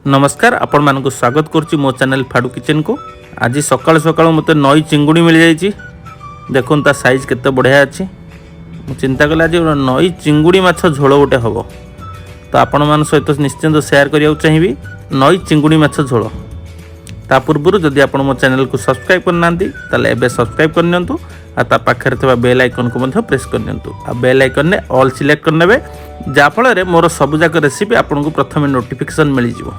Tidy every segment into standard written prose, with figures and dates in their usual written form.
नमस्कार आपण मानक स्वागत करुच्ची मो चैनल फाडू किचन को। आज सकाल सकाल मत नई चिंगुड़ी मिल जाइए। देखो ता साइज केते बढ़िया अच्छी। चिंता कले आज नई चिंगुड़ी माछ झोल गोटे हम तो आपण मान सहित निश्चिंत शेयर करने चाहिए नई चिंगुड़ी माछ झोल। ता पूर्व जदि आप मो चैनल को सब्सक्राइब करना एबे सब्सक्राइब करनियंतु आ पाखरे थवा बेल आइकन को प्रेस करनियंतु आ बेल आइकन ने ऑल सिलेक्ट करनेबे जा फल मोर सबुजाक रेसिपी आपको प्रथम नोटिफिकेशन मिल जिवो।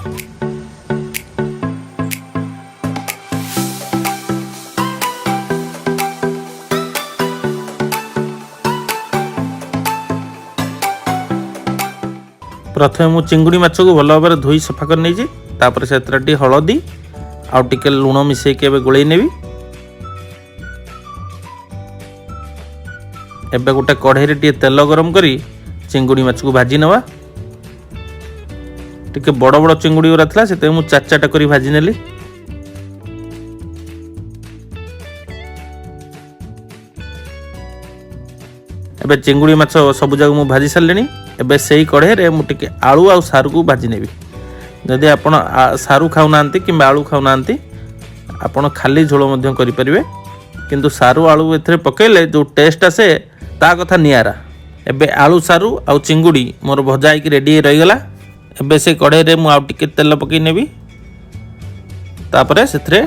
प्रथम मु चिंगुड़ी माछ को भल भाव धोई सफा कर नहीं तापर से हलदी आउ टिके लुण मिसेक गोल नेबी। एबे गोटे कढ़ाई रे तेल गरम करी चिंगुड़ी माछ को भाजी नवा। टिके बड़ बड़ चिंगुड़ी गुरा था से मु चार चारटा करी भाजी नेली। एबे चिंगुड़ी माछ सब जगह मु भाजी सारलेनी। एबे सेही कढ़ाई रे मु टिके आलू आ सारू को भाजी नेबी। जदि आपण सारू खाऊना कि आलू खाऊना आपण खाली झोल मध्य करि परिबे किंतु सारू आलू एथरे पकेले जो टेस्ट आसे ता कथा नियारा। एबे आलू सारू आउ चिंगुड़ी मोर भजा होइकी रेडी रहीगला। एबे से कढ़ाई रे मु आउ टिके तेल पकई नेबी। तापरे सेथरे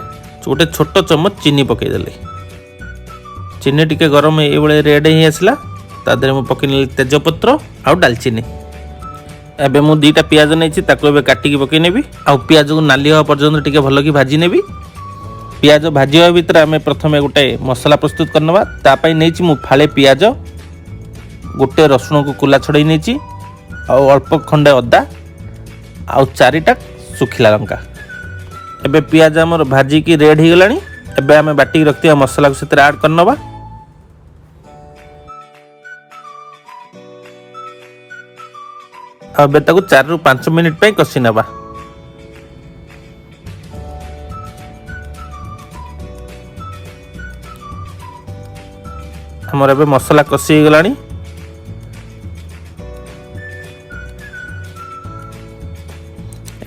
गोटे छोट चम्मच चीनी पकई देली। चीनी टिके गरम ए बळे रेड ही आसला। ता देरे मु पकई नेली तेजपत्र आउ दालचीनी। एबे मु दीटा पियाज नेछि ताको एबे काटिकी पकई नेबी। आउ पियाज को नाली होवा पर्यंत टिके भलो की भाजी नेबी। पियाज भाजी होवा भितर आमे प्रथमे गोटे मसला प्रस्तुत करनबा। ता पई नेछि मु फाळे पियाज गोटे रसुण को कुला छड़ाई नहीं आउ अल्प खंडे अदा आउ चारिटा सुखिला लंका। एबे पियाज हमर भाजी की रेड हो गलानी। एबे आमे बाटी रखती मसला को सेते ऐड करनबा। एबे ताको 4 रु 5 मिनिट पे कसी नबा। हमर एबे मसला कसी हो गलानी।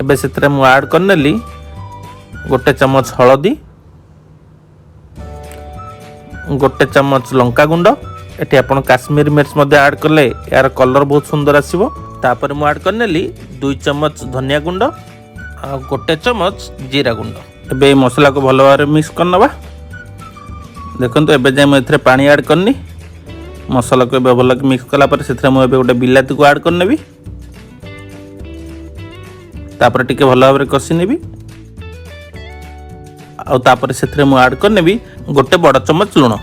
एबे से मु ऐड करनेली गोटे चम्मच हलदी गोटे चम्मच लंका गुंड। एटी आपण काश्मीरी मिर्च मध्य ऐड करले यार कलर बहुत सुंदर आसीबो। तापर मु ऐड करनेली 2 चम्मच धनिया गुंड आ गोटे चम्मच जीरा गुंड। एबे मसला को भलो भाव मिक्स करनबा। देखंतु एबे जे मु एथरे पानी ऐड करनी। मसला को एबे भलो मिक्स कला पर सेथरे मु एबे गोटे बिलाती को ऐड करनेबी। तापर टिके भलो भाव कषि नेबी। आउ तापर सेथरे मु ऐड करनेबी गोटे बड़ चम्मच लुण।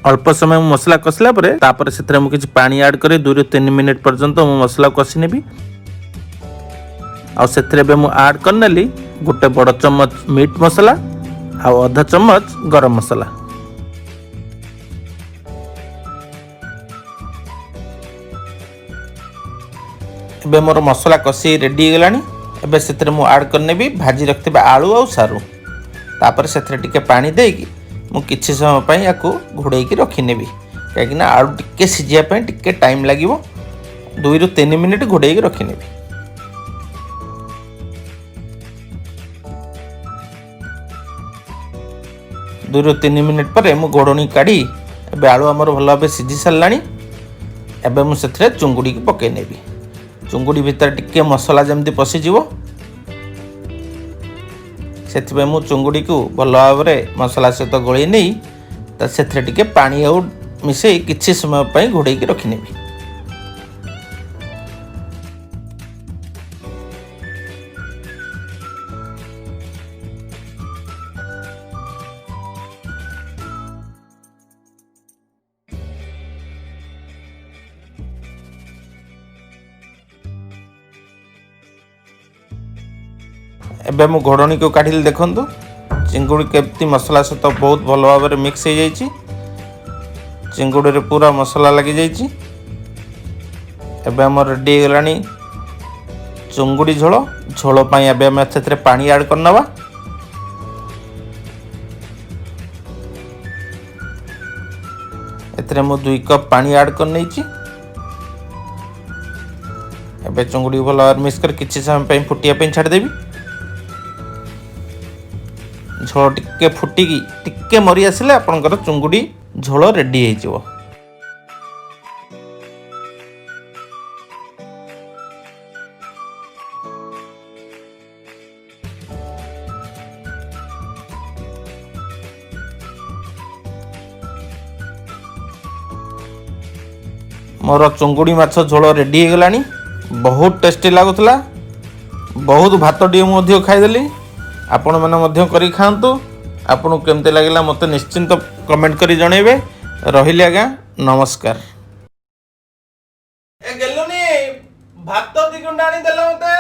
अल्प समय मसला कषला परे तापर सेथरे मु किछि पानी ऐड करे 2 रु 3 मिनिट पर्यंत मु मसला कषि नेबी। आउ सेथरे बे मु ऐड करनेली गोटे बड़ चम्मच मीट मसला आउ आधा चम्मच गरम मसला। एबे मोर मसला कषि रेडी हो गलानी। एबे सेथरे मु ऐड करनेबी भाजी रखथिबा आलू आउ सारू। तापर सेथरे टिके पानी देकी मु किछि समय पई याकू घोड़ेई की रखि नेबी काहेकि ना आलू टिके सिजिया पई टिके टाइम लागिवो। 2 रु 3 मिनिट घोड़ेई की रखि नेबी। 2 रु 3 मिनिट पर मु घोड़नी काढ़ी एबे आलू हमर भल भाव सिझी सारलानी। एबे मु सेथरे चुंगुड़ी को पकई नेबी। चुंगुड़ी भीतर टिके मसला जमती पसी जीवो सेथिबे मु चुंगुड़ी को भल भाव मसला सहित गोळी नहीं ता सेथरे टिके पानी आउ मिसई किछि समय पई घोड़ेई की रखि नेबी। एबे मु घोड़नी को काढ़ी देखंतु चिंगुड़ी केमती मसला सहित बहुत भल भाव मिक्स हो जाइए। चिंगुड़ी रे पूरा मसला लगी जाइए। एबे हमर रेडी गलानी ଚୁଙ୍ଗୁଡ଼ି ଝୋଳ। ଝୋଳ ପାଇଁ ଏବେ ଆମେ ସେଥିରେ ପାଣି ଆଡ଼୍ କରିନେବା। ଏଥିରେ ମୁଁ 2 କପ୍ ପାଣି ଆଡ଼୍ କରିନେଇଛି। ଏବେ ଚୁଙ୍ଗୁଡ଼ି ଭଲ ମିକ୍ସ କରି କିଛି ସମୟ ପାଇଁ ଫୁଟିବା ପାଇଁ ଛାଡ଼ିଦେବି। ଝୋଳ ଟିକେ ଫୁଟିକି ଟିକେ ମରି ଆସିଲେ ଆପଣଙ୍କର ଚୁଙ୍ଗୁଡ଼ି ଝୋଳ ରେଡ଼ି ହେଇଯିବ। मोर चुंगुड़ी माछ झोल रेडी हो गलानी। बहुत टेस्टी लगुला। बहुत भात टे खाईदेली। आपण मैंने करी खातु। आपन केमती लगे मत निश्चिंत कमेंट करी जनइबे। रहिले आज्ञा नमस्कार। ए गेलुनी भात 2 गुंडा आनी देला मते।